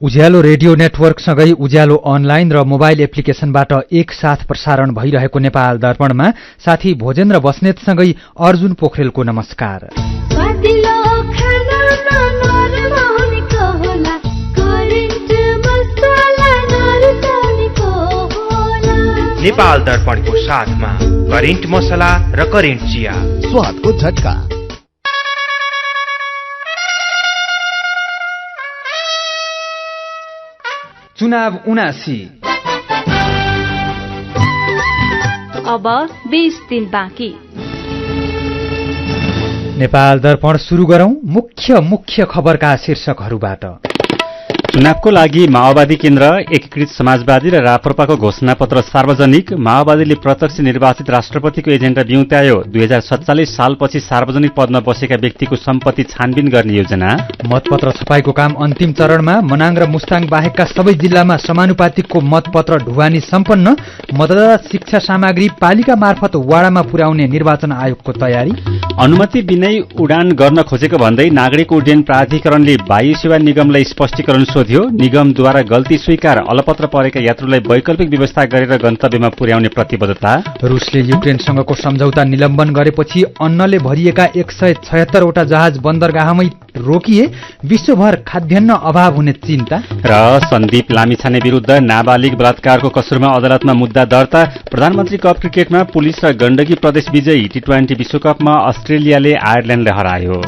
उज्यालो radio नेटवर्कसँगै उज्यालो online र mobile एप्लिकेशनबाट एकसाथ प्रसारण भइरहेको नेपाल दर्पणमा साथी भोजेन्द्र बस्नेतसँगै अर्जुन पोखरेलको नमस्कार। नेपाल दर्पणको साथमा करेन्ट मसला र करेन्ट चिया, स्वादको झट्का। चुनाव 79 अब 20 दिन बाँकी। नेपाल दर्पण सुरु गरौं मुख्य खबरका शीर्षकहरूबाट। चुनावको लागि माओवादी केन्द्र, एकीकृत समाजवादी र राप्रपाको घोषणापत्र सार्वजनिक। माओवादीले प्रत्यक्ष निर्वाचित राष्ट्रपतिको एजेन्डा बिउत्यायो। 2047 सालपछि सार्वजनिक पदमा बसेका व्यक्तिको सम्पत्ति छानबिन गर्ने योजना। मतपत्र छपाईको काम अन्तिम चरणमा। मनाङ र मुस्ताङ बाहेकका सबै जिल्लामा समानुपातिकको मतपत्र ढुवानी सम्पन्न। मतदाता शिक्षा सामग्री पालिका मार्फत वाडामा पुर्याउने निर्वाचन आयोगको तयारी। अनुमति बिनै उडान गर्न खोजेको भन्दै नागरिक उड्डयन प्राधिकरणले वायु सेवा निगमलाई स्पष्टीकरण सोध्यो। निगमद्वारा गल्ती स्वीकार। अलपत्र परेका यात्रुलाई वैकल्पिक व्यवस्था गरेर गन्तव्यमा पुर्याउने प्रतिबद्धता। रुसले युक्रेनसँगको सम्झौता निलम्बन गरेपछि अन्नले भरिएका 176 वटा जहाज बन्दरगाहमै रोकिए। विश्वभर खाद्यान्न अभाव हुने चिन्ता। र सन्दीप लामिछाने विरुद्ध नाबालिग बलात्कारको कसुरमा अदालतमा मुद्दा दर्ता। प्रधानमन्त्री कप क्रिकेटमा पुलिस र गण्डकी प्रदेश विजयी। टी20 विश्वकपमा अस्ट्रेलियाले आयरल्यान्डलाई हरायो।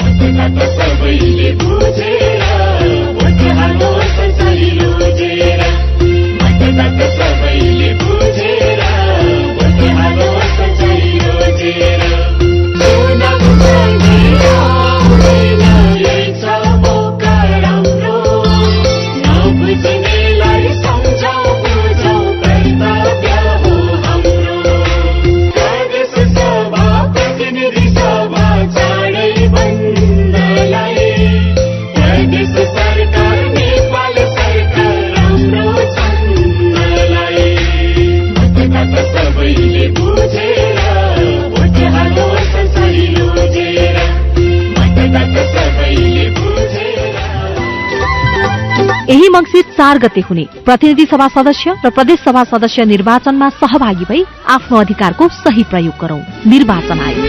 यही मङ्सिर 4 गते हुने प्रतिनिधि सभा सदस्य र प्रदेश सभा सदस्य निर्वाचनमा सहभागी भई आफ्नो अधिकारको सही प्रयोग गरौं। निर्वाचन आयोग।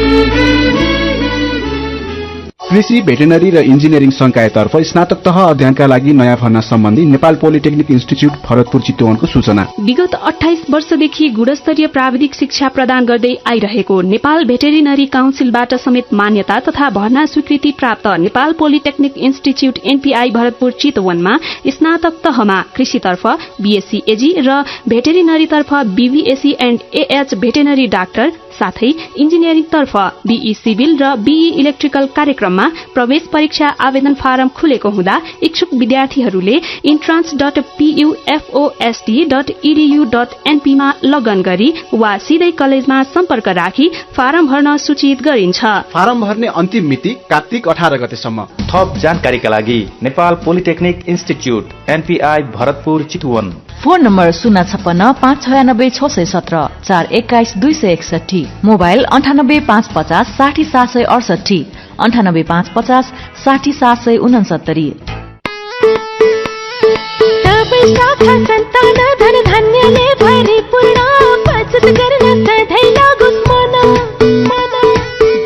कृषि, भेटेनरी र इन्जिनियरिङ संकायतर्फ स्नातक तह अध्ययनका लागि नयाँ भर्ना सम्बन्धी नेपाल पोलिटेक्निक इन्स्टिच्युट भरतपुर चितवनको सूचना। विगत 28 वर्षदेखि गुणस्तरीय प्राविधिक शिक्षा प्रदान गर्दै आइरहेको नेपाल भेटेरिनरी काउन्सिलबाट समेत मान्यता तथा भर्ना स्वीकृति प्राप्त Nepal polytechnic institute NPI Bharatpur चितवनमा स्नातक तहमा कृषितर्फ बीएससी एजी र भेटेरिनरीतर्फ BBSc and AH veterinary doctor साथै इन्जिनियरिङतर्फ बीई सिभिल र बीई इलेक्ट्रिकल कार्यक्रममा प्रवेश परीक्षा आवेदन फारम खुलेको हुँदा इच्छुक विद्यार्थीहरूले entrance.pufosd.edu.np मा लगइन गरी वा सिधै कलेजमा सम्पर्क राखी फारम भर्न सूचित गरिन्छ। फारम भर्ने अन्तिम मिति कार्तिक 18 गतेसम्म। थप जानकारीका लागि Nepal polytechnic institute NPI Bharatpur Chitwan. Phone number 056 596 617 421 261। Mobile 98 550 60 768 98 550 60 769।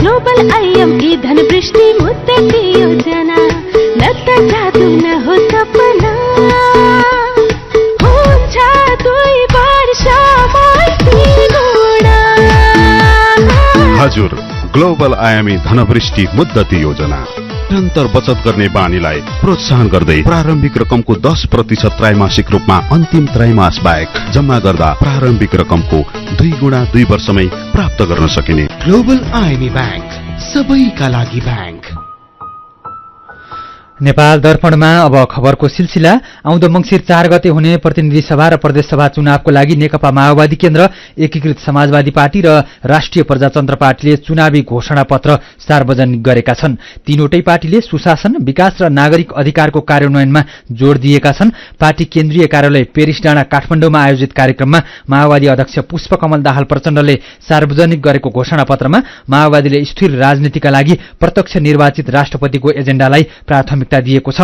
Global IME धनवृष्टि मुद्दती योजना लत्त जादू न हो सपना हुन्छ 2 वर्षमा 3 गुणा। हजुर, ग्लोबल आयामी धनवृष्टि मुद्दती योजना निरन्तर बचत गर्ने बानीलाई प्रोत्साहन गर्दै प्रारम्भिक रकमको 10% त्रैमासिक रूपमा अन्तिम त्रैमास बाहेक जम्मा गर्दा प्रारम्भिक रकमको 2 गुणा 2 वर्षमै प्राप्त गर्न सकिने। ग्लोबल आयामी ब्याङ्क, सबैका लागि ब्याङ्क। नेपाल दर्पणमा अब खबरको सिलसिला। आउँदो मङ्सिर 4 गते हुने प्रतिनिधि सभा र प्रदेश सभा चुनावको लागि नेकपा माओवादी केन्द्र, एकीकृत समाजवादी पार्टी र राष्ट्रिय प्रजातन्त्र पार्टीले चुनावी घोषणा पत्र सार्वजनिक गरेका छन्। तीनवटै पार्टीले सुशासन, विकास र नागरिक अधिकारको कार्यान्वयनमा जोड़ दिएका छन्। पार्टी केन्द्रीय कार्यालय पेरिस डाँडा काठमाडौँमा आयोजित कार्यक्रममा माओवादी अध्यक्ष पुष्पकमल दाहाल प्रचण्डले सार्वजनिक गरेको घोषणा पत्रमा माओवादीले स्थिर राजनीतिका लागि प्रत्यक्ष निर्वाचित राष्ट्रपतिको एजेन्डालाई प्राथमिकता प्राथमिकता दिएको छ।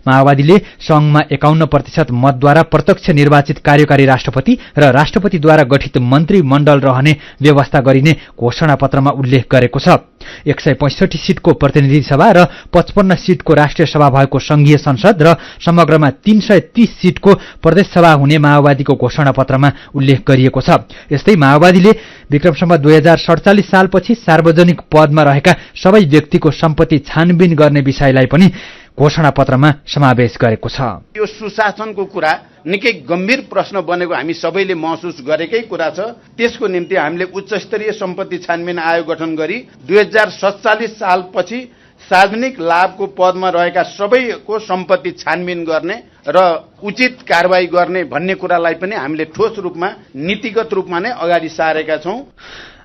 माओवादीले संघमा 51% मतद्वारा प्रत्यक्ष निर्वाचित कार्यकारी राष्ट्रपति र राष्ट्रपतिद्वारा गठित मन्त्रीमण्डल रहने व्यवस्था गरिने घोषणापत्रमा उल्लेख गरेको छ। 165 सीटको प्रतिनिधि सभा र 55 सीटको राष्ट्रिय सभा भएको संघीय संसद र समग्रमा 330 सीटको प्रदेश सभा हुने माओवादीको घोषणापत्रमा उल्लेख गरिएको छ। यस्तै माओवादीले विक्रमसम्म 2047 सालपछि सार्वजनिक पदमा रहेका सबै व्यक्तिको सम्पत्ति छानबिन गर्ने विषयलाई पनि घोषणापत्रमा समावेश गरेको छ। यो सुशासनको कुरा निकै गम्भीर प्रश्न बनेको हामी सबैले महसुस गरेकै कुरा छ। त्यसको निम्ति हामीले उच्चस्तरीय सम्पत्ति छानबिन आयोग गठन गरी 2047 सालपछि सार्वजनिक लाभको पदमा रहेका सबैको सम्पत्ति छानबिन गर्ने र उचित कारबाही गर्ने भन्ने कुरालाई पनि हामीले ठोस रूपमा नीतिगत रूपमा नै अगाडि सारेका छौं।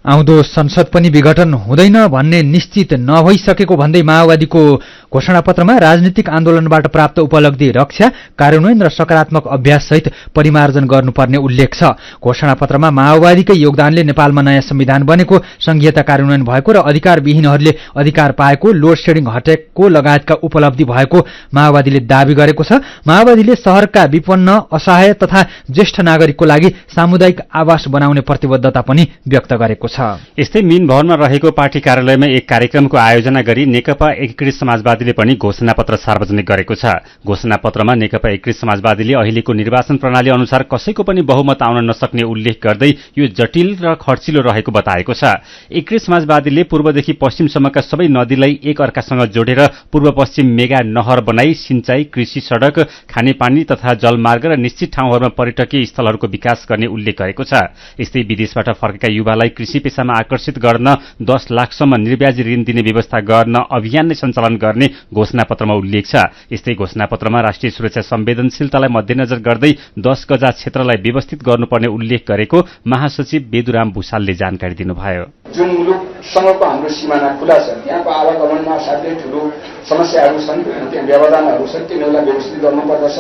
आउँदो संसद पनि विघटन हुँदैन भन्ने निश्चित नभइसकेको भन्दै माओवादीको घोषणापत्रमा राजनीतिक आन्दोलनबाट प्राप्त उपलब्धि रक्षा, कार्यान्वयन र सकारात्मक अभ्याससहित परिमार्जन गर्नुपर्ने उल्लेख छ। घोषणापत्रमा माओवादीकै योगदानले नेपालमा नयाँ संविधान बनेको, संघीयता कार्यान्वयन भएको र अधिकारविहीनहरूले अधिकार पाएको, लोड सेडिङ हटेको लगायतका उपलब्धि भएको माओवादीले दावी गरेको छ। माओवादीले शहरका विपन्न, असहाय तथा ज्येष्ठ नागरिकको लागि सामुदायिक आवास बनाउने प्रतिबद्धता पनि व्यक्त गरेको छ। यस्तै मीन भवनमा रहेको पार्टी कार्यालयमा एक कार्यक्रमको आयोजना गरी नेकपा एकीकृत समाजवादीले पनि घोषणापत्र सार्वजनिक गरेको छ। घोषणापत्रमा नेकपा एकीकृत समाजवादीले अहिलेको निर्वाचन प्रणाली अनुसार कसैको पनि बहुमत आउन नसक्ने उल्लेख गर्दै यो जटिल र खर्चिलो रहेको बताएको छ। एकीकृत समाजवादीले पूर्वदेखि पश्चिमसम्मका सबै नदीलाई एक अर्कासँग जोडेर पूर्व पश्चिम मेगा नहर बनाई सिंचाई, कृषि, सड़क, खानेपानी तथा जलमार्ग र निश्चित ठाउँहरूमा पर्यटकीय स्थलहरूको विकास गर्ने उल्लेख गरेको छ। यस्तै विदेशबाट फर्केका युवालाई कृषि पेशामा आकर्षित गर्न 10 लाखसम्म निर्ब्याजी ऋण दिने व्यवस्था गर्न अभियान नै सञ्चालन गर्ने घोषणापत्रमा उल्लेख छ। यस्तै घोषणापत्रमा राष्ट्रिय सुरक्षा संवेदनशीलतालाई मध्यनजर गर्दै 10 गजा क्षेत्रलाई व्यवस्थित गर्नुपर्ने उल्लेख गरेको महासचिव बेदुराम भूषालले जानकारी दिनुभयो। जुन मुलुकसँगको हाम्रो सिमाना खुला छ, त्यहाँको आवागमनमा साथै ठूलो समस्याहरू छन्, त्यहाँ व्यवधानहरू छन्, तिनीहरूलाई व्यवस्थित गर्नुपर्दछ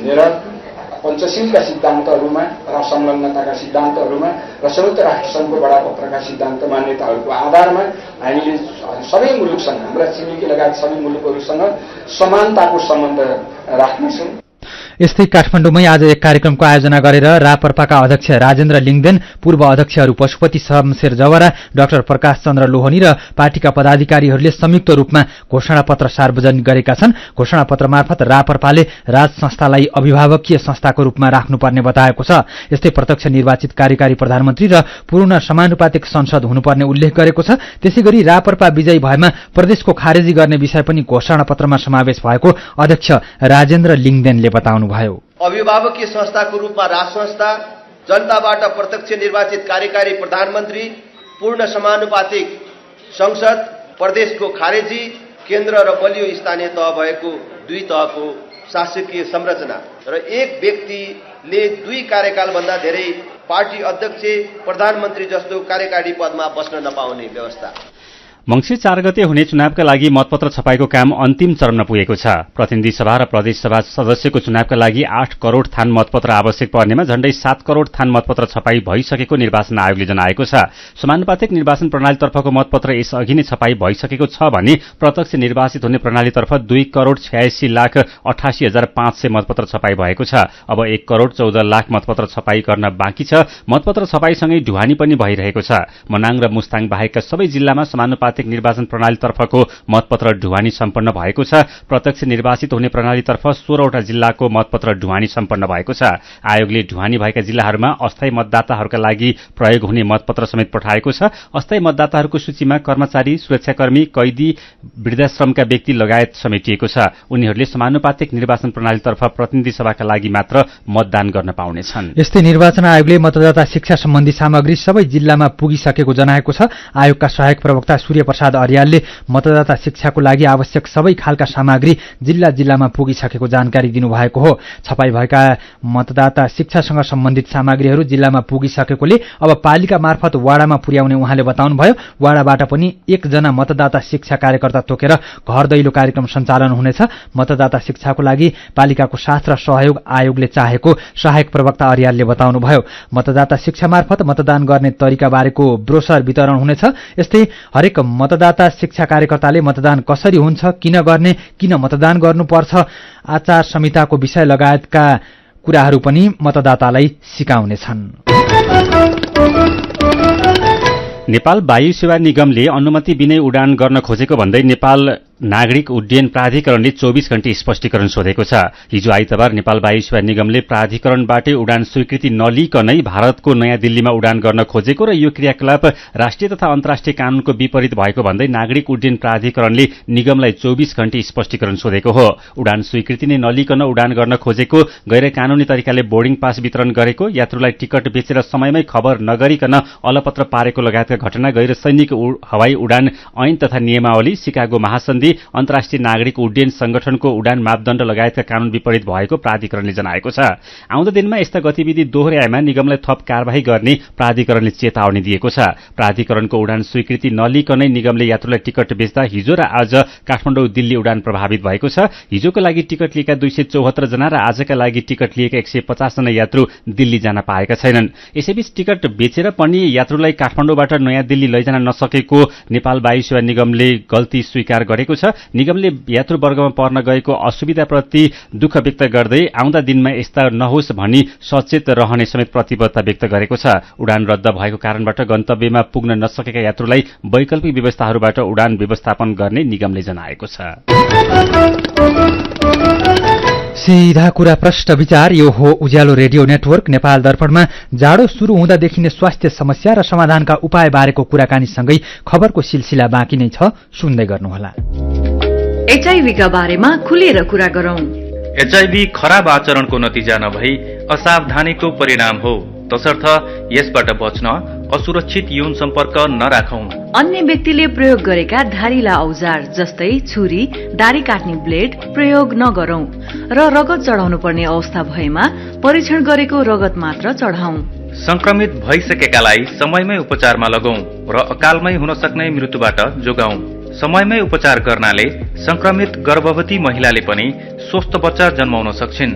भनेर पञ्चशीलका सिद्धान्तहरूमा र संलग्नताका सिद्धान्तहरूमा र संयुक्त राष्ट्रसङ्घको बडापत्रका सिद्धान्त मान्यताहरूको आधारमा हामीले सबै मुलुकसँग, हाम्रा छिमेकी लगायत सबै मुलुकहरूसँग समानताको सम्बन्ध राख्नेछौँ। यस्तै काठमाडौँमै आज एक कार्यक्रमको आयोजना गरेर रापरपाका अध्यक्ष राजेन्द्र लिङदेन, पूर्व अध्यक्षहरू पशुपति शमशेर जवरा, डाक्टर प्रकाश चन्द्र लोहनी र पार्टीका पदाधिकारीहरूले संयुक्त रूपमा घोषणापत्र सार्वजनिक गरेका छन्। घोषणापत्र मार्फत रापरपाले राज संस्थालाई अभिभावकीय संस्थाको रूपमा राख्नुपर्ने बताएको छ। यस्तै प्रत्यक्ष निर्वाचित कार्यकारी प्रधानमन्त्री र पूर्ण समानुपातिक संसद हुनुपर्ने उल्लेख गरेको छ। त्यसैगरी रापरपा विजयी भएमा प्रदेशको खारेजी गर्ने विषय पनि घोषणापत्रमा समावेश भएको अध्यक्ष राजेन्द्र लिङदेनले बताउनु भयो। अभिभावकीय संस्थाको रूपमा राज संस्था, जनताबाट प्रत्यक्ष निर्वाचित कार्यकारी प्रधानमन्त्री, पूर्ण समानुपातिक संसद, प्रदेशको खारेजी, केन्द्र र बलियो स्थानीय तह भएको 2 तहको शासकीय संरचना र एक व्यक्तिले 2 कार्यकालभन्दा धेरै पार्टी अध्यक्ष, प्रधानमन्त्री जस्तो कार्यकारी पदमा बस्न नपाउने व्यवस्था। मंसिर 4 गते हुने चुनावका लागि मतपत्र छपाईको काम अन्तिम चरणमा पुगेको छ। प्रतिनिधि सभा र प्रदेश सभा सदस्यको चुनावका लागि 8 करोड़ थान मतपत्र आवश्यक पर्नेमा झण्डै 7 करोड़ थान मतपत्र छपाई भइसकेको निर्वाचन आयोगले जनाएको छ। समानुपातिक निर्वाचन प्रणालीतर्फको मतपत्र यसअघि नै छपाई भइसकेको छ भने प्रत्यक्ष निर्वाचित हुने प्रणालीतर्फ 2 करोड़ 86,88,500 मतपत्र छपाई भएको छ। अब 1 करोड़ 14 लाख मतपत्र छपाई गर्न बाँकी छ। मतपत्र छपाईसँगै ढुवानी पनि भइरहेको छ। मनाङ र मुस्ताङ बाहेकका सबै जिल्लामा समानुपातिक निर्वाचन प्रणालीतर्फको मतपत्र ढुवानी सम्पन्न भएको छ। प्रत्यक्ष निर्वाचित हुने प्रणालीतर्फ 16 वटा जिल्लाको मतपत्र ढुवानी सम्पन्न भएको छ। आयोगले ढुवानी भएका जिल्लाहरूमा अस्थायी मतदाताहरूका लागि प्रयोग हुने मतपत्र समेत पठाएको छ। अस्थायी मतदाताहरूको सूचीमा कर्मचारी, सुरक्षाकर्मी, कैदी, वृद्धाश्रमका व्यक्ति लगायत समेटिएको छ। उनीहरूले समानुपातिक निर्वाचन प्रणालीतर्फ प्रतिनिधि सभाका लागि मात्र मतदान गर्न पाउनेछन्। यस्तै निर्वाचन आयोगले मतदाता शिक्षा सम्बन्धी सामग्री सबै जिल्लामा पुगिसकेको जनाएको छ। आयोगका सहायक प्रवक्ता सूर्य प्रसाद अर्यालले मतदाता शिक्षाको लागि आवश्यक सबै खालका सामग्री जिल्ला जिल्लामा पुगिसकेको जानकारी दिनुभएको हो। छपाई भएका मतदाता शिक्षासँग सम्बन्धित सामग्रीहरू जिल्लामा पुगिसकेकोले अब पालिका मार्फत वाडामा पुर्याउने उहाँले बताउनुभयो। वाडाबाट पनि 1 जना मतदाता शिक्षा कार्यकर्ता तोकेर घर दैलो कार्यक्रम सञ्चालन हुनेछ। मतदाता शिक्षाको लागि पालिकाको साथ र सहयोग आयोगले चाहेको सहायक प्रवक्ता अर्यालले बताउनुभयो। मतदाता शिक्षा मार्फत मतदान गर्ने तरिका बारेको ब्रोशर वितरण हुनेछ। यस्तै हरेक मतदाता शिक्षा कार्यकर्ताले मतदान कसरी हुन्छ, किन गर्ने, किन मतदान गर्नुपर्छ, आचार संहिताको विषय लगायतका कुराहरू पनि मतदातालाई सिकाउनेछन्। नेपाल वायु सेवा निगमले अनुमति बिनै उडान गर्न खोजेको भन्दै नेपाल नागरिक उड्डयन प्राधिकरणले 24 घण्टे स्पष्टीकरण सोधेको छ। हिजो आइतबार नेपाल वायु सेवा निगमले प्राधिकरणबाटै उडान स्वीकृति नलिकनै भारतको नयाँ दिल्लीमा उडान गर्न खोजेको र यो क्रियाकलाप राष्ट्रिय तथा अन्तर्राष्ट्रिय कानूनको विपरीत भएको भन्दै नागरिक उड्डयन प्राधिकरणले निगमलाई 24 घण्टे स्पष्टीकरण सोधेको हो। उडान स्वीकृति नै नलिकन उडान गर्न खोजेको, गैर कानूनी तरिकाले बोर्डिङ पास वितरण गरेको, यात्रुलाई टिकट बेचेर समयमै खबर नगरिकन अलपत्र पारेको लगायतका घटना गैर सैनिक हवाई उडान ऐन तथा नियमावली, शिकागो महासन्धि, अन्तर्राष्ट्रिय नागरिक उड्डयन संगठनको उडान मापदण्ड लगायतका कानून विपरीत भएको प्राधिकरणले जनाएको छ। आउँदो दिनमा यस्ता गतिविधि दोहोर्याएमा निगमलाई थप कार्यवाही गर्ने प्राधिकरणले चेतावनी दिएको छ। प्राधिकरणको उडान स्वीकृति नलिकनै निगमले यात्रुलाई टिकट बेच्दा हिजो र आज काठमाडौँ दिल्ली उडान प्रभावित भएको छ। हिजोको लागि टिकट लिएका 274 जना र आजका लागि टिकट लिएका 150 जना यात्रु दिल्ली जान पाएका छैनन्। यसैबीच टिकट बेचेर पनि यात्रुलाई काठमाडौँबाट नयाँ दिल्ली लैजान नसकेको नेपाल वायु सेवा निगमले गल्ती स्वीकार गरेको छ। निगमले यात्रुवर्गमा पर्न गएको असुविधाप्रति दुःख व्यक्त गर्दै आउँदा दिनमा यस्ता नहोस् भनी सचेत रहने समेत प्रतिबद्धता व्यक्त गरेको छ। उडान रद्द भएको कारणबाट गन्तव्यमा पुग्न नसकेका यात्रुलाई वैकल्पिक व्यवस्थाहरूबाट उडान व्यवस्थापन गर्ने निगमले जनाएको छ। सीधा कुरा प्रश्न विचार, यो हो उज्यालो रेडियो नेटवर्क। नेपाल दर्पणमा जाडो सुरु हुँदा देखिने स्वास्थ्य समस्या र समाधानका उपाय बारेको कुराकानीसँगै खबरको सिलसिला बाँकी नै छ, सुन्दै गर्नुहोला। एचआईभीका बारेमा खुलेर कुरा गरौं। एचआईभी खराब आचरणको नतिजा नभई असावधानीको परिणाम हो, तसर्थ यसबाट बच्न असुरक्षित यौन सम्पर्क नराखौं। अन्य व्यक्तिले प्रयोग गरेका धारिला औजार जस्तै छुरी, दारी काट्ने ब्लेड प्रयोग नगरौं र रगत चढाउनु पर्ने अवस्था भएमा परीक्षण गरेको रगत मात्र चढाउँ। संक्रमित भइसकेकालाई समयमै उपचारमा लगौं र अकालमै हुन सक्ने मृत्युबाट जोगाउँ। समयमै उपचार गर्नाले संक्रमित गर्भवती महिलाले पनि स्वस्थ बच्चा जन्माउन सक्छिन्।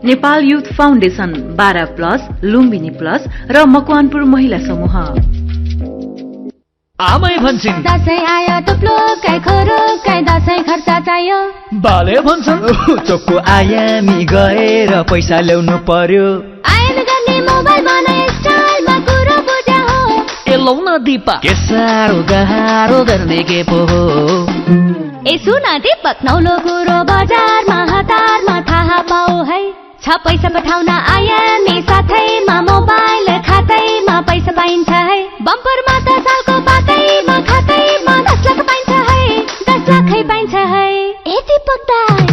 Nepal youth foundation, 12+, Lumbini plus र मकवानपुर महिला समूह। आमै भन्छन् दसैँ आयो टुप्लो काई खोरो काई दसैँ खर्च चाहियो। बाले भन्छन् चोकको आयामी गएर पैसा ल्याउनु पर्यो। आयामी गर्ने मोबाइलमा नयाँ स्टाइलमा कुरो बुझ्या हो। ए लौ न दिपा के साह्रो गाह्रो गर्ने के पो हो। ए सुन दीपक, नौलो कुरो बजारमा हतारमा थाहा पाऊ है। 6 पैसा पठाउन आयामी साथैमा मोबाइल खातैमा पैसा पाइन्छ है। बम्परमा त सालको पातैमा खातैमा 10 लाख पाइन्छ है। 10 लाखै पाइन्छ है। ए दीपक दाइ,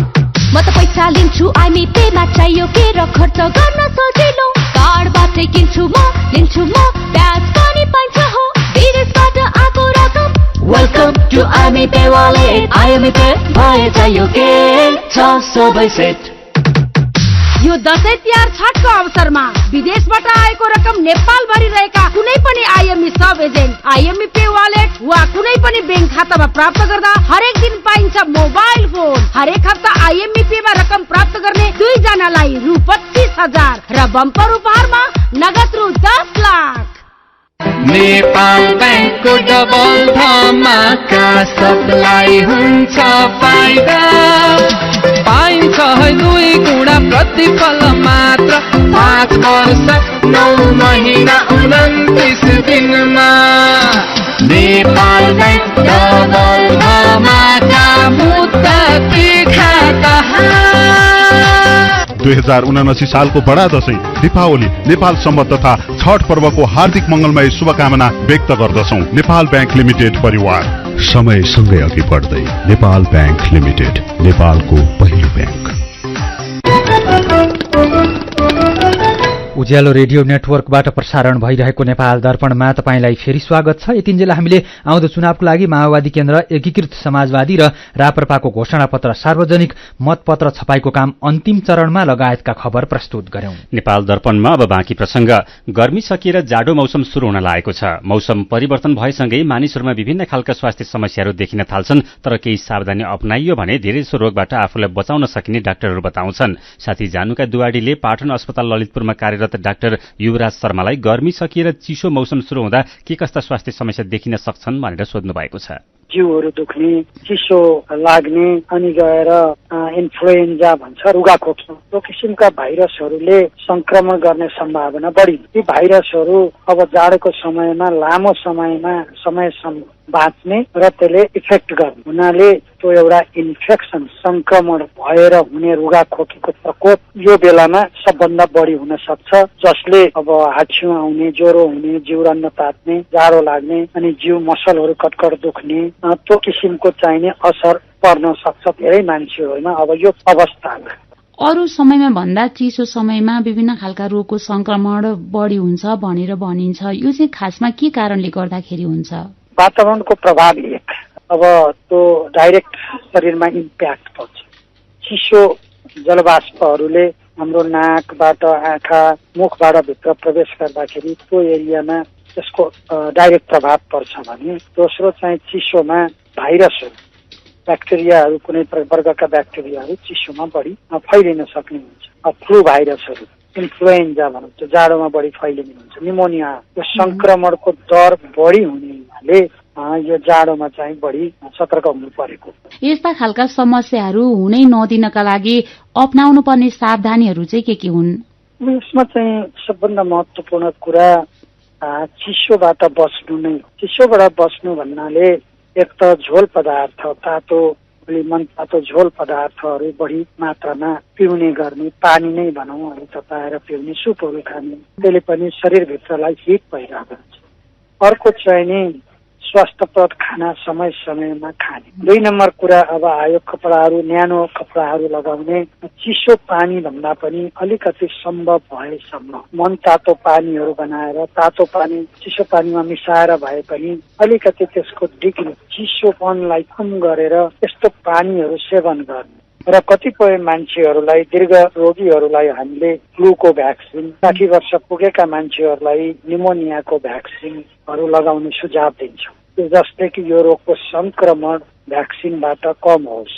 म त पैसा लिन्छु आइमी पेमा, चाहियो के र खर्च गर्न सजिलो। कार्डबाटै किन्छु म, लिन्छु म, ब्याज पनि पाइन्छ हो। विदेशबाट आएको रकम welcome to IME pay wallet. IME pay भए चाहियो के छ सबै सेट। यो दशैं तिहार छठको अवसरमा विदेशबाट आएको रकम नेपालभरि रहेका कुनै पनि आइएमई सब एजेन्ट, आइएमई पे वालेट वा कुनै पनि बैंक खातामा प्राप्त गर्दा हरेक दिन पाइन्छ मोबाइल फोन। हरेक हप्ता आइएमई पेमा रकम प्राप्त गर्ने 2 जनालाई रु 25,000 र बम्पर उपहारमा नगद रु 10 लाख। नेपाल बैंकको डबल धमाका सबलाई हुन्छ फाइदा। पाइन्छ है 2 गुणा प्रतिफल मात्र 5 वर्ष 9 महिना 29 दिनमा। नेपाल बैंक डबल धमाका मुद्दा खाता। 2079 सालको बडा दशैं दीपावली, नेपाल सम्बत तथा छठ पर्वको हार्दिक मंगलमय शुभकामना व्यक्त गर्दछौं। नेपाल बैंक लिमिटेड परिवार, समय सँगै अघि बढ्दै। नेपाल बैंक लिमिटेड, नेपालको पहिलो बैंक। उज्यालो रेडियो नेटवर्कबाट प्रसारण भइरहेको नेपाल दर्पणमा तपाईंलाई फेरि स्वागत छ। यतिन्जेल हामीले आउँदो चुनावको लागि माओवादी केन्द्र, एकीकृत समाजवादी र राप्रपाको घोषणापत्र सार्वजनिक मतपत्र छपाईको काम अन्तिम चरणमा लगायतका खबर प्रस्तुत गर्यौं। नेपाल दर्पणमा अब बाँकी प्रसंग। गर्मी सकिएर जाडो मौसम शुरू हुन लागेको छ। मौसम परिवर्तन भएसँगै मानिसहरूमा विभिन्न खालका स्वास्थ्य समस्याहरू देखिन थाल्छन्, तर केही सावधानी अपनाइयो भने धेरै जसो रोगबाट आफूलाई बचाउन सकिने डाक्टरहरू बताउँछन्। साथी जानुका दुवाडीले पाटन अस्पताल ललितपुरमा कार्यरत कार्यरत डाक्टर युवराज शर्मालाई गर्मी सकिएर चिसो मौसम सुरु हुँदा के कस्ता स्वास्थ्य समस्या देखिन सक्छन् भनेर सोध्नु भएको छ। जिउहरू दुख्ने, चिसो लाग्ने, अनि गएर इन्फ्लुएन्जा भन्छ रुगाखोकी, त्यो किसिमका भाइरसहरूले संक्रमण गर्ने सम्भावना बढी। यी भाइरसहरू अब जाडोको समयमा लामो समयसम्म बाँच्ने र त्यसले इफेक्ट गर्ने हुनाले त्यो एउटा इन्फेक्सन संक्रमण भएर हुने रुगाखोकीको प्रकोप यो बेलामा सबभन्दा बढी हुन सक्छ, जसले अब हाच्छिउ आउने, ज्वरो हुने, जिउ रन्न तात्ने, जाडो लाग्ने अनि जिउ मसलहरू कटकट दुख्ने त्यो किसिमको चाहिने असर पर्न सक्छ धेरै मान्छेहरूमा अब यो अवस्थामा। अरू समयमा भन्दा चिसो समयमा विभिन्न खालका रोगको संक्रमण बढी हुन्छ भनेर भनिन्छ, यो चाहिँ खासमा के कारणले गर्दाखेरि हुन्छ? वातावरणको प्रभाव एक, अब त्यो डाइरेक्ट शरीरमा इम्प्याक्ट पर्छ। चिसो जलवाष्पहरूले हाम्रो नाकबाट, आँखा, मुखबाट भित्र प्रवेश गर्दाखेरि त्यो एरियामा त्यसको डाइरेक्ट प्रभाव पर्छ भने, दोस्रो चाहिँ चिसोमा भाइरसहरू, ब्याक्टेरियाहरू, कुनै वर्गका ब्याक्टेरियाहरू चिसोमा बढी फैलिन सक्ने हुन्छ। फ्लू भाइरसहरू, इन्फ्लुएन्जा भनौँ, त्यो जाडोमा बढी फैलिने हुन्छ। निमोनिया, यो संक्रमणको दर बढी हुने हुनाले यो जाडोमा चाहिँ बढी सतर्क हुनु परेको। यस्ता खालका समस्याहरू हुनै नदिनका लागि अपनाउनु पर्ने सावधानीहरू चाहिँ के हुन्? यसमा चाहिँ सबभन्दा महत्त्वपूर्ण कुरा चिसोबाट बस्नु नै। चिसोबाट बस्नु भन्नाले एक त झोल पदार्थ, तातो मनतातो झोल पदार्थहरू बढी मात्रामा पिउने गर्ने, पानी नै भनौँ है तताएर पिउने, सुपहरू खाने, त्यसले पनि शरीरभित्रलाई हिट भइरहेको हुन्छ। अर्को चाहिँ नि स्वास्थ्यप्रद खाना समय समयमा खाने। 2 नम्बर कुरा अब आयो कपडाहरू, न्यानो कपडाहरू लगाउने। चिसो पानी भन्दा पनि अलिकति सम्भव भएसम्म मन तातो पानीहरू बनाएर, तातो पानी चिसो पानीमा मिसाएर भए पनि अलिकति त्यसको डिग्री चिसोपनलाई कम गरेर त्यस्तो पानीहरू सेवन गर्ने। र कतिपय मान्छेहरूलाई, दीर्घ रोगीहरूलाई हामीले फ्लूको भ्याक्सिन, 60 वर्ष पुगेका मान्छेहरूलाई निमोनियाको भ्याक्सिनहरू लगाउने सुझाव दिन्छौँ, जसले कि यो रोगको संक्रमण भ्याक्सिनबाट कम होस्।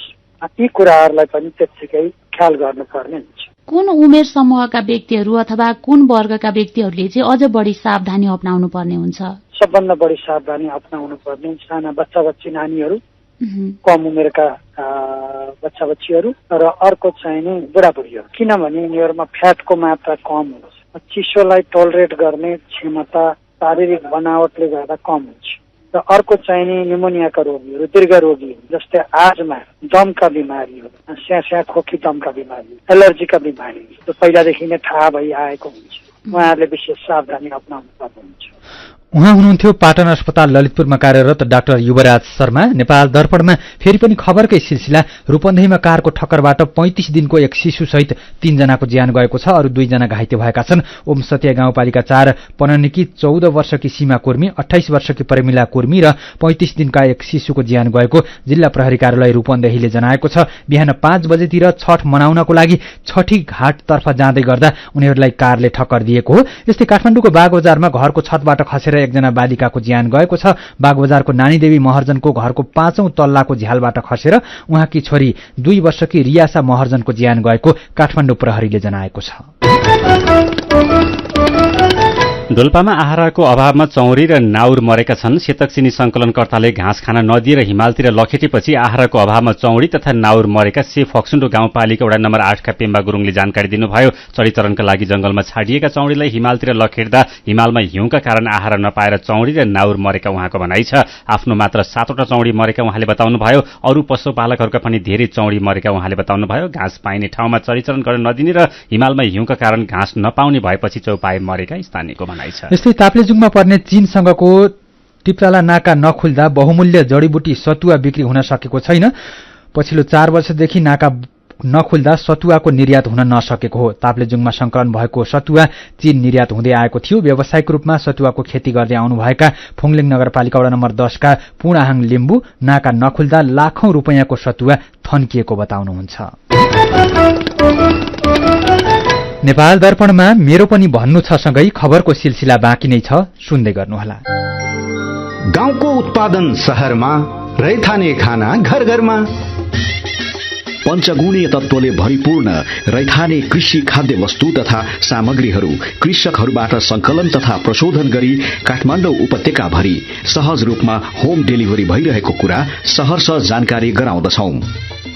यी कुराहरूलाई पनि त्यत्तिकै ख्याल गर्नुपर्ने हुन्छ। कुन उमेर समूहका व्यक्तिहरू अथवा कुन वर्गका व्यक्तिहरूले चाहिँ अझ बढी सावधानी अपनाउनु पर्ने हुन्छ? सबभन्दा बढी सावधानी अपनाउनु पर्ने साना बच्चा-बच्ची नानीहरू, कम उमेरका बच्चा-बच्चीहरू र अर्को चाहिँ नि बुढाबुढीहरू, किनभने यिनीहरूमा फ्याटको मात्रा कम हुन्छ। चिसोलाई टोलरेट गर्ने क्षमता शारीरिक बनावटले गर्दा कम हुन्छ। र अर्को चाहिँ नि निमोनियाका रोगीहरू, दीर्घ रोगी, जस्तै आजमा, दमका बिमारीहरू, स्यास्या खोकी दमका बिमारी, एलर्जीका बिमारी, त्यो पहिलादेखि नै थाहा भइआएको हुन्छ, उहाँहरूले विशेष सावधानी अपनाउनु पर्ने हुन्छ। उहाँ हुनुहुन्थ्यो पाटन अस्पताल ललितपुरमा कार्यरत डाक्टर युवराज शर्मा। नेपाल दर्पणमा फेरि पनि खबरकै सिलसिला। रूपन्देहीमा कारको ठक्करबाट 35 दिनको एक शिशुसहित 3 जनाको ज्यान गएको छ, अरू 2 जना घाइते भएका छन्। ओमसतिया गाउँपालिका 4 पननिकी 14 वर्षकी सीमा कुर्मी, 28 वर्षकी परिमिला कुर्मी र 35 दिनका एक शिशुको ज्यान गएको जिल्ला प्रहरी कार्यालय रूपन्देहीले जनाएको छ। बिहान 5 बजेतिर छठ मनाउनको लागि छठी घाटतर्फ जाँदै गर्दा उनीहरूलाई कारले ठक्कर दिएको हो। यस्तै काठमाडौँको बागबजारमा घरको छतबाट खसेर एकजना बालिकाको ज्यान गएको छ। बागबजारको नानीदेवी महर्जनको घरको 5औं तल्लाको झ्यालबाट खसेर उहाँकी छोरी 2 वर्षकी रियासा महर्जनको ज्यान गएको काठमाडौँ प्रहरीले जनाएको छ। डोल्पामा आहाराको अभावमा चौरी र नाउर मरेका छन्। सेतकसिनी संकलनकर्ताले घाँस खान नदिएर हिमालतिर लखेटेपछि आहाराको अभावमा चौरी तथा नाउर मरेका से फक्सुण्डो गाउँपालिका वडा नम्बर 8 का पेम्बा गुरुङले जानकारी दिनुभयो। चढीचरणका लागि जंगलमा छाडिएका चौरीलाई हिमालतिर लखेट्दा हिमालमा हिउँका कारण आहारा नपाएर चौरी र नाउर मरेका उहाँको भनाइ छ। आफ्नो मात्र 7वटा चौरी मरेका उहाँले बताउनुभयो। अरू पशुपालकहरूका पनि धेरै चौरी मरेका उहाँले बताउनुभयो। घाँस पाइने ठाउँमा चढीचरण गर्न नदिने र हिमालमा हिउँका कारण घाँस नपाउने भएपछि चौपाए मरेका स्थानीयको भनाइ छ। यस्तै ताप्लेजुङमा पर्ने चीनसँगको टिप्राला नाका नखुल्दा बहुमूल्य जडीबुटी सतुवा बिक्री हुन सकेको छैन। पछिल्लो 4 वर्षदेखि नाका नखुल्दा सतुवाको निर्यात हुन नसकेको हो। ताप्लेजुङमा संकलन भएको सतुवा चीन निर्यात हुँदै आएको थियो। व्यावसायिक रूपमा सतुवाको खेती गर्दै आउनुभएका फुङलिङ नगरपालिका वडा नम्बर 10 का पूर्णाहाङ लिम्बू नाका नखुल्दा लाखौं रुपैयाँको सतुवा थन्किएको बताउनुहुन्छ। नेपाल दर्पणमा मेरो पनि भन्नु छ सँगै खबरको सिलसिला बाँकी नै छ, सुन्दै गर्नुहोला। गाउँको उत्पादन शहरमा, रैथाने खाना घर घरमा। पञ्चगुणीय तत्त्वले भरिपूर्ण रैथाने कृषि खाद्य वस्तु तथा सामग्रीहरू कृषकहरूबाट संकलन तथा प्रशोधन गरी काठमाडौँ उपत्यका भरि सहज रूपमा होम डेलिभरी भइरहेको कुरा सहर्ष जानकारी गराउँदछौं।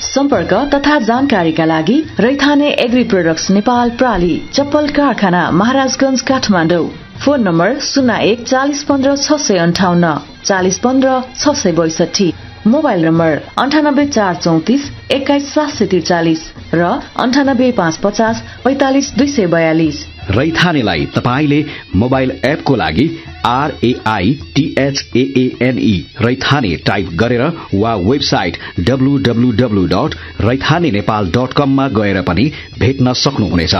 सम्पर्क तथा जानकारीका लागि रैथाने एग्री प्रोडक्ट्स नेपाल प्राली, चप्पल कारखाना, Maharajganj, Kathmandu. Phone number 01 40 15 658 40 15 662, mobile number 98 434 21 743 र 98 550 45 242। रैथानेलाई तपाईले मोबाइल एपको लागि RAITHAANE रैथाने टाइप गरेर वा वेबसाइट www.raithanenepal.com मा गएर पनि भेट्न सक्नुहुनेछ।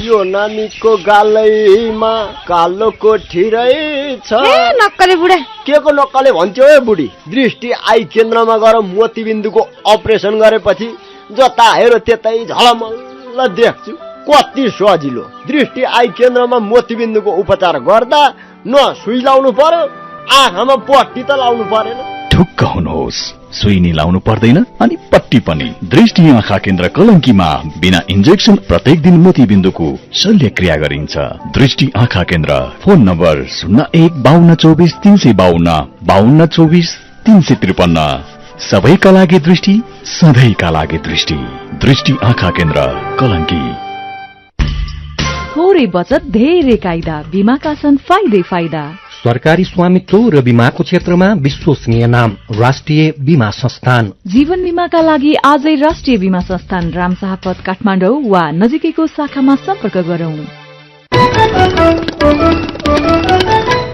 यो नानीको गालैमा कालो कोठी रहेछ। नक्कले बुढा के को नक्कले भन्छौ ए बुढी? दृष्टि आई केन्द्रमा गएर मोतीबिन्दुको अपरेसन गरेपछि जता हेरो त्यतै झलमल्ल देख्छु। कति सजिलो। दृष्टि आई केन्द्रमा मोतीबिन्दुको उपचार गर्दा न सुई लाउनु पर्यो, आँखामा पट्टी त लाउनु परेन। ढुक्क हुनुहोस्, सुई नि लाउनु पर्दैन अनि पट्टी पनि। दृष्टि आँखा केन्द्र कलंकीमा बिना इन्जेक्सन प्रत्येक दिन मोतीबिन्दुको शल्यक्रिया गरिन्छ। दृष्टि आँखा केन्द्र। Phone number 01 52 24 352 52 24 353। सबैका लागि दृष्टि, सधैँका लागि दृष्टि। दृष्टि आँखा केन्द्र कलंकी। थोरै बचत धेरै कायदा, बीमाका छन् फाइदै फाइदा। सरकारी स्वामित्व र बीमाको क्षेत्रमा विश्वसनीय नाम राष्ट्रिय बीमा संस्थान। जीवन बीमाका लागि आजै राष्ट्रिय बीमा संस्थान रामशाहपथ काठमाडौँ वा नजिकैको शाखामा सम्पर्क गरौं।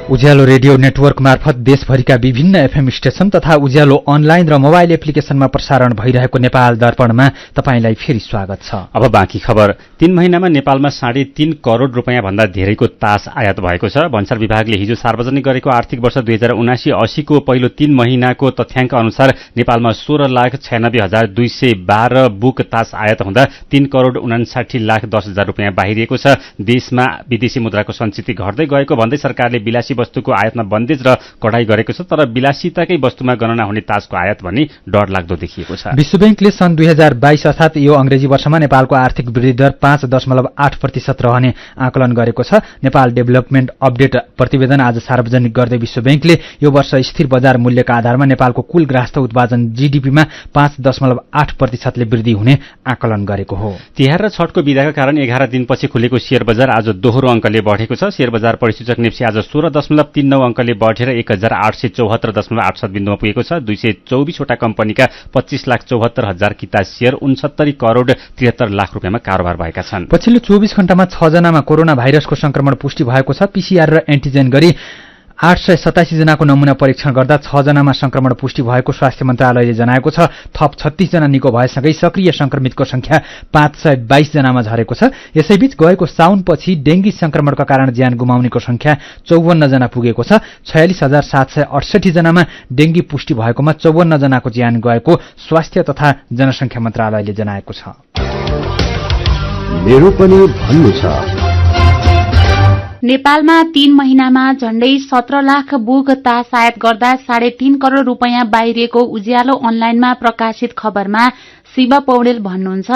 उज्यालो रेडियो नेटवर्क मार्फत देशभरिका विभिन्न एफएम स्टेशन तथा उज्यालो अनलाइन र मोबाइल एप्लिकेशनमा प्रसारण भइरहेको नेपाल दर्पणमा तपाईंलाई फेरि स्वागत छ। अब बाँकी खबर। 3 महिनामा नेपालमा 3.5 करोड़ रुपैयाँ भन्दा धेरैको तास आयात भएको छ। भन्सार विभागले हिजो सार्वजनिक गरेको आर्थिक वर्ष 2079-80 को पहिलो 3 महिनाको तथ्याङ्क अनुसार नेपालमा 16,96,212 बुक तास आयात हुँदा 3 करोड़ 59,10,000 रुपैयाँ बाहिरिएको छ। देशमा विदेशी मुद्राको सञ्चित घट्दै गएको भन्दै सरकारले विलासी वस्तुको आयातमा बन्देज र कडाई गरेको छ, तर विलासिताकै वस्तुमा गणना हुने तासको आयात भने डरलाग्दो देखिएको छ। विश्व बैंकले सन् 2022 अर्थात यो अंग्रेजी वर्षमा नेपालको आर्थिक वृद्धि दर 5.8% रहने आकलन गरेको छ। नेपाल डेभलपमेन्ट अपडेट प्रतिवेदन आज सार्वजनिक गर्दै विश्व बैंकले यो वर्ष स्थिर बजार मूल्यका आधारमा नेपालको कुल ग्राहस्थ उत्पादन जीडीपीमा 5.8% ले वृद्धि हुने आकलन गरेको हो। तिहार र छठको बिदाका कारण 11 दिनपछि खुलेको शेयर बजार आज दोहोरो अंकले बढेको छ। शेयर बजार परिसूचक नेप्सी आज 16.39 अंकले बढेर 1874.87 बिन्दुमा पुगेको छ। 224 वटा कम्पनीका 25,74,000 किता शेयर 69 करोड़ 73 लाख रुपियाँमा कारोबार भएका छन्। पछिल्लो 24 घण्टामा 6 जनामा कोरोना भाइरसको संक्रमण पुष्टि भएको छ। पीसीआर र एन्टिजेन गरी 887 जनाको नमूना परीक्षण गर्दा 6 जनामा संक्रमण पुष्टि भएको स्वास्थ्य मन्त्रालयले जनाएको छ। थप 36 जना निको भएसँगै सक्रिय संक्रमितको संख्या 522 जनामा झरेको छ। यसैबीच गएको साउनपछि डेंगी संक्रमणका कारण ज्यान गुमाउनेको संख्या 54 जना पुगेको छ। 46,768 जनामा डेंगी पुष्टि भएकोमा 54 जनाको ज्यान गएको स्वास्थ्य तथा जनसंख्या मन्त्रालयले जनाएको छ। मेरो पनि भन्नु छ। नेपालमा 3 महिनामा झण्डै 17 लाख बुक तास आयात गर्दा 3.5 करोड़ रुपैयाँ बाहिरिएको उज्यालो अनलाइनमा प्रकाशित खबरमा शिव पौडेल भन्नुहुन्छ,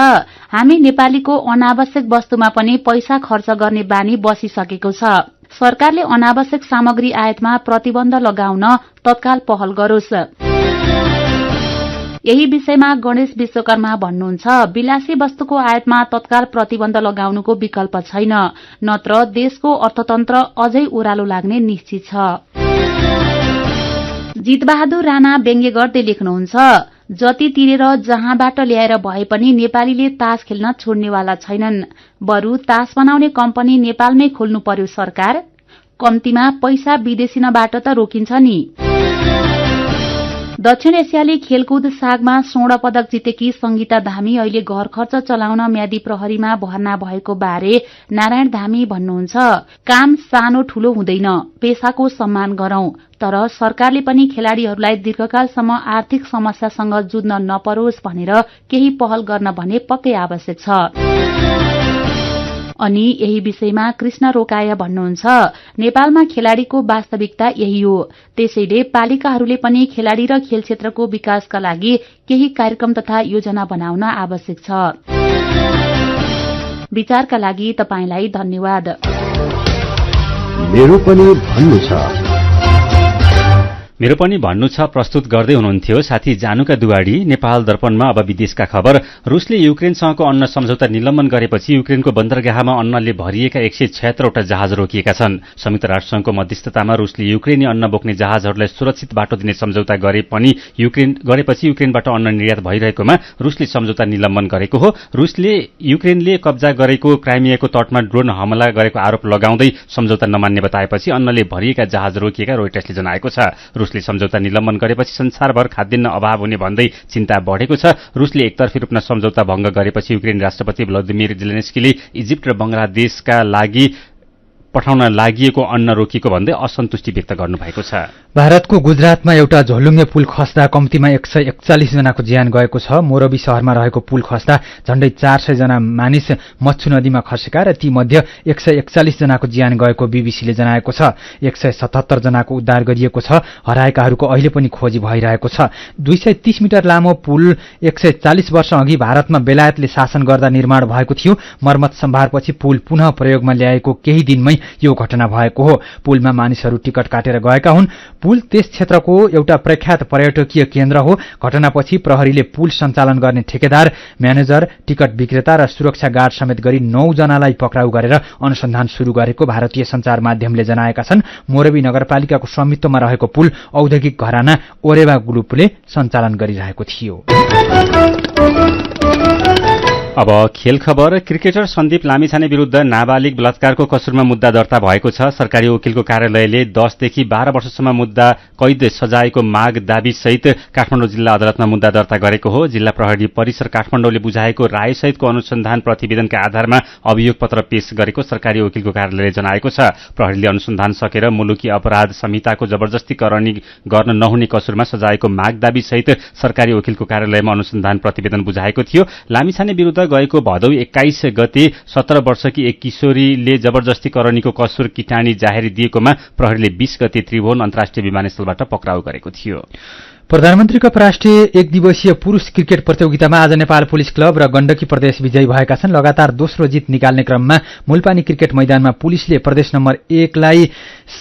हामी नेपालीको अनावश्यक वस्तुमा पनि पैसा खर्च गर्ने बानी बसिसकेको छ। सरकारले अनावश्यक सामग्री आयातमा प्रतिबन्ध लगाउन तत्काल पहल गरोस्। यही विषयमा गणेश विश्वकर्मा भन्नुहुन्छ, विलासी वस्तुको आयातमा तत्काल प्रतिबन्ध लगाउनुको विकल्प छैन, नत्र देशको अर्थतन्त्र अझै ओह्रालो लाग्ने निश्चित छ। जितबहादुर राणा व्यङ्ग्य गर्दै लेख्नुहुन्छ, जति तिरेर जहाँबाट ल्याएर भए पनि नेपालीले तास खेल्न छोड्नेवाला छैनन्। बरु तास बनाउने कम्पनी नेपालमै खोल्नु पर्यो सरकार, कम्तीमा पैसा विदेशीबाट त रोकिन्छ नि। दक्षिण एसियाली खेलकुद सागमा स्वर्ण पदक जितेकी संगीता धामी अहिले घर खर्च चलाउन म्यादी प्रहरीमा भर्ना भएको बारे नारायण धामी भन्नुहुन्छ, काम सानो ठूलो हुँदैन, पेसाको सम्मान गरौं, तर सरकारले पनि खेलाड़ीहरूलाई दीर्घकालसम्म आर्थिक समस्यासँग जुझ्न नपरोस् भनेर केही पहल गर्न भने पक्कै आवश्यक छ। अनि यही विषयमा कृष्ण रोकाया भन्नुहुन्छ, नेपालमा खेलाड़ीको वास्तविकता यही हो, त्यसैले पालिकाहरूले पनि खेलाड़ी र खेल क्षेत्रको विकासका लागि केही कार्यक्रम तथा योजना बनाउन आवश्यक छ। विचारका लागि तपाईंलाई धन्यवाद। मेरो पनि भन्नु छ। मेरो पनि भन्नु छ प्रस्तुत गर्दै हुनुहुन्थ्यो साथी जानुका दुवाडी। नेपाल दर्पणमा अब विदेशका खबर। रुसले युक्रेनसँगको अन्न सम्झौता निलम्बन गरेपछि युक्रेनको बन्दरगाहमा अन्नले भरिएका 176वटा जहाज रोकिएका छन्। संयुक्त राष्ट्रसंघको मध्यस्थतामा रुसले युक्रेनी अन्न बोक्ने जहाजहरूलाई सुरक्षित बाटो दिने सम्झौता गरेपछि युक्रेनबाट अन्न निर्यात भइरहेकोमा रुसले सम्झौता निलम्बन गरेको हो। रुसले युक्रेनले कब्जा गरेको क्राइमियाको तटमा ड्रोन हमला गरेको आरोप लगाउँदै सम्झौता नमान्ने बताएपछि अन्नले भरिएका जहाज रोकिएका रोइटर्सले जनाएको छ। रुसले सम्झौता निलम्बन गरेपछि संसारभर खाद्यान्न अभाव हुने भन्दै चिन्ता बढ़ेको छ। रुसले एकतर्फी रूपमा सम्झौता भंग गरेपछि युक्रेनी राष्ट्रपति भ्लादिमिर जेलेन्स्कीले इजिप्ट र बंगलादेशका लागि पठाउन लागिएको अन्न रोकिएको भन्दै असन्तुष्टि व्यक्त गर्नुभएको छ। भारतको गुजरातमा एउटा झोलुङ्गे पुल खस्दा कम्तीमा 141 जनाको ज्यान गएको छ। मोरबी शहरमा रहेको पुल खस्दा झण्डै 400 जना मानिस मच्छु नदीमा खसेका र ती मध्ये 141 जनाको ज्यान गएको बीबीसीले जनाएको छ। 177 जनाको उद्धार गरिएको छ। हराएकाहरूको अहिले पनि खोजी भइरहेको छ। 230 मिटर लामो पुल 140 वर्ष अघि भारतमा बेलायतले शासन गर्दा निर्माण भएको थियो। मर्मत सम्भारपछि पुल पुनः प्रयोगमा ल्याएको केही दिनमै यो घटना भएको हो। पुलमा मानिसहरू टिकट काटेर गएका हुन्। पुल त्यस क्षेत्रको एउटा प्रख्यात पर्यटकीय केन्द्र हो। घटनापछि प्रहरीले पुल सञ्चालन गर्ने ठेकेदार, म्यानेजर, टिकट विक्रेता र सुरक्षा गार्ड समेत गरी 9 जनालाई पक्राउ गरेर अनुसन्धान शुरू गरेको भारतीय सञ्चार माध्यमले जनाएका छन्। मोरबी नगरपालिकाको स्वामित्वमा रहेको पुल औद्योगिक घराना ओरेवा ग्रुपले सञ्चालन गरिरहेको थियो। अब खेल खबर। क्रिकेटर सन्दीप लामिछाने विरूद्ध नाबालिग बलात्कारको कसुरमा मुद्दा दर्ता भएको छ। सरकारी वकिलको कार्यालयले 10 देखि 12 वर्षसम्म मुद्दा कैद सजायको माग दाबी सहित काठमाडौँ जिल्ला अदालतमा मुद्दा दर्ता गरेको हो। जिल्ला प्रहरी परिसर काठमाडौँले बुझाएको राय सहितको अनुसन्धान प्रतिवेदनका आधारमा अभियोग पत्र पेश गरेको सरकारी वकिलको कार्यालयले जनाएको छ। प्रहरीले अनुसन्धान सकेर मुलुकी अपराध संहिताको जबरजस्तीकरणी गर्न नहुने कसुरमा सजायको माग दाबी सहित सरकारी वकिलको कार्यालयमा अनुसन्धान प्रतिवेदन बुझाएको थियो। लामिछाने विरूद्ध गएको भदौ 21 गते 17 वर्षकी एक किशोरीले जबरजस्तीकरणीको कसुर किटानी जाहेरी दिएकोमा प्रहरीले 20 गते त्रिभुवन अन्तर्राष्ट्रिय विमानस्थलबाट पक्राउ गरेको थियो। प्रधानमन्त्री कप राष्ट्रिय एक दिवसीय पुरूष क्रिकेट प्रतियोगितामा आज नेपाल पुलिस क्लब र गण्डकी प्रदेश विजयी भएका छन्। लगातार दोस्रो जित निकाल्ने क्रममा मुलपानी क्रिकेट मैदानमा पुलिसले प्रदेश नम्बर 1 लाई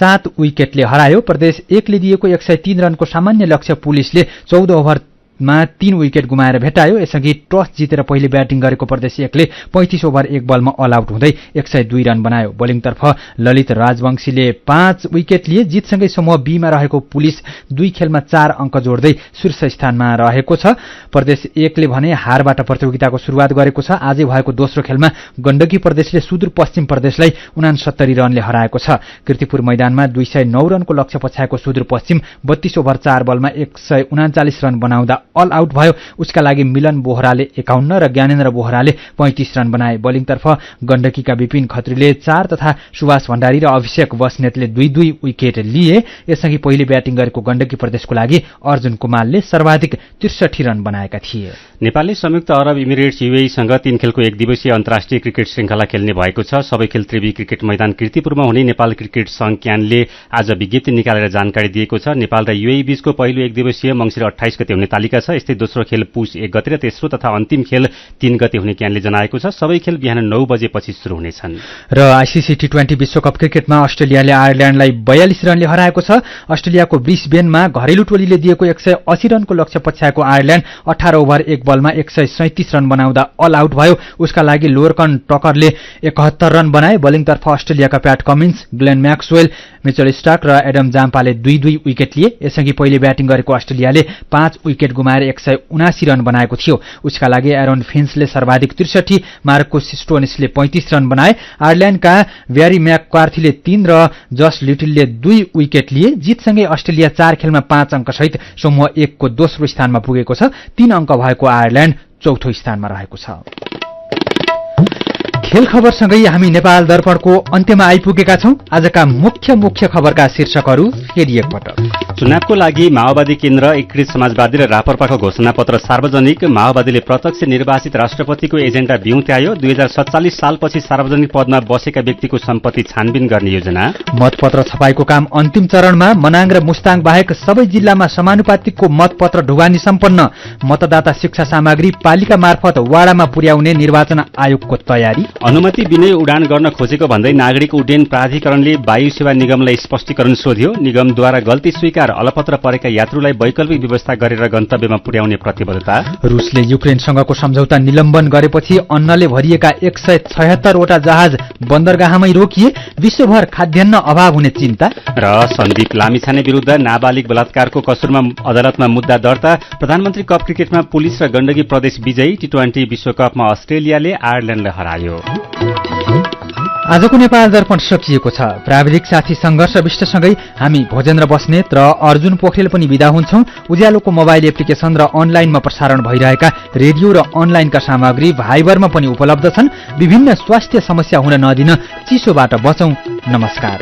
7 विकेटले हरायो। प्रदेश 1 ले दिएको 103 रनको सामान्य लक्ष्य पुलिसले 14 ओभरमा 3 विकेट गुमाएर भेटायो। यसअघि टस जितेर पहिले ब्याटिङ गरेको प्रदेश 1 ले 35 ओभर 1 बलमा अल आउट हुँदै 102 रन बनायो। बोलिङतर्फ ललित राजवंशीले 5 विकेट लिए। जितसँगै समूह बी मा रहेको पुलिस 2 खेलमा 4 अंक जोड्दै शीर्ष स्थानमा रहेको छ। प्रदेश 1 ले भने हारबाट प्रतियोगिताको सुरुवात गरेको छ। आजै भएको दोस्रो खेलमा गण्डकी प्रदेशले सुदूरपश्चिम प्रदेशलाई 69 रनले हराएको छ। कीर्तिपुर मैदानमा 209 रनको लक्ष्य पछ्याएको सुदूरपश्चिम 32 ओभर 4 बलमा 139 रन बनाउँदा अल आउट भयो। उसका लागि मिलन बोहराले 51 र ज्ञानेन्द्र बोहराले 35 रन बनाए। बोलिङतर्फ गण्डकीका विपिन खत्रीले 4 तथा सुभाष भण्डारी र अभिषेक बस्नेतले 2-2 विकेट लिए। यसअघि पहिले ब्याटिङ गरेको गण्डकी प्रदेशको लागि अर्जुन कुमारले सर्वाधिक 63 रन बनाएका थिए। नेपालले संयुक्त अरब इमिरेट्स यूएईसँग 3 खेलको एक दिवसीय अन्तर्राष्ट्रिय क्रिकेट श्रृंखला खेल्ने भएको छ। सबै खेल त्रिवी क्रिकेट मैदान कीर्तिपुरमा हुने नेपाल क्रिकेट संघ क्यानले आज विज्ञप्ति निकालेर जानकारी दिएको छ। नेपाल र यूएई बीचको पहिलो एक दिवसीय मङ्सिर 28 गते हुने तालिका छ। यस्तै दोस्रो खेल पुष 1 गते र तेस्रो तथा अन्तिम खेल 3 गते हुने क्यानले जनाएको छ। सबै खेल बिहान 9 बजेपछि शुरू हुनेछन्। र आईसीसी टी20 विश्वकप क्रिकेटमा अस्ट्रेलियाले आयरल्याण्डलाई 42 रनले हराएको छ। अस्ट्रेलियाको ब्रिस्बेनमा घरेलु टोलीले दिएको 180 रनको लक्ष्य पछ्याएको आयरल्याण्ड 18 ओभर 1 बलमा 137 रन बनाउँदा अल आउट भयो। उसका लागि लोरकन टकरले 71 रन बनाए। बोलिङतर्फ अस्ट्रेलियाका Pat Cummins, Glenn Maxwell, Mitchell Starc र एडम जाम्पाले 2-2 विकेट लिए। यसअघि पहिले ब्याटिङ गरेको अस्ट्रेलियाले 5 विकेट गुमाएर 179 रन बनाएको थियो। उसका लागि एरोन फिन्सले सर्वाधिक 63, मार्को स्टोनिसले 35 रन बनाए। आयरल्याण्डका ब्यारी म्याककार्थीले 3 र जस लिटिलले 2 विकेट लिए। जितसँगै अस्ट्रेलिया 4 खेलमा 5 अंक सहित समूह 1 को दोस्रो स्थानमा पुगेको छ। 3 अंक भएको आयरल्याण्ड चौथो स्थानमा रहेको छ। खेल खबरसँगै हामी नेपाल दर्पणको अन्त्यमा आइपुगेका छौं। आजका मुख्य खबरका शीर्षकहरू फेरि एकपटक। चुनावको लागि माओवादी केन्द्र एकीकृत समाजवादी र राप्रपाको घोषणापत्र सार्वजनिक। माओवादीले प्रत्यक्ष निर्वाचित राष्ट्रपतिको एजेन्डा बिउत्यायो। 2047 सालपछि सार्वजनिक पदमा बसेका व्यक्तिको सम्पत्ति छानबिन गर्ने योजना। मतपत्र छपाईको काम अन्तिम चरणमा। मनाङ र मुस्ताङ बाहेक सबै जिल्लामा समानुपातिकको मतपत्र ढुवानी सम्पन्न। मतदाता शिक्षा सामग्री पालिका मार्फत वाडामा पुर्याउने निर्वाचन आयोगको तयारी। अनुमति बिनै उडान गर्न खोजेको भन्दै नागरिक उड्डयन प्राधिकरणले वायु सेवा निगमलाई स्पष्टीकरण सोध्यो। निगमद्वारा गल्ती स्वीकार, अलपत्र परेका यात्रुलाई वैकल्पिक व्यवस्था गरेर गन्तव्यमा पुर्याउने प्रतिबद्धता। रुसले युक्रेनसँगको सम्झौता निलम्बन गरेपछि अन्नले भरिएका 176 वटा जहाज बन्दरगाहमै रोकिए। विश्वभर खाद्यान्न अभाव हुने चिन्ता। र सन्दीप लामिछाने विरुद्ध नाबालिग बलात्कारको कसुरमा अदालतमा मुद्दा दर्ता। प्रधानमन्त्री कप क्रिकेटमा पुलिस र गण्डकी प्रदेश विजयी। टी20 विश्वकपमा अस्ट्रेलियाले आयरल्याण्डलाई हरायो। आजको नेपाल दर्पण सकिएको छ। प्राविधिक साथी संघर्ष विष्टसँगै हामी भोजेन्द्र बस्नेत र अर्जुन पोखरेल पनि विदा हुन्छौं। उज्यालोको मोबाइल एप्लिकेशन र अनलाइनमा प्रसारण भइरहेका रेडियो र अनलाइनका सामग्री भाइबरमा पनि उपलब्ध छन्। विभिन्न स्वास्थ्य समस्या हुन नदिन चिसोबाट बचौं। नमस्कार।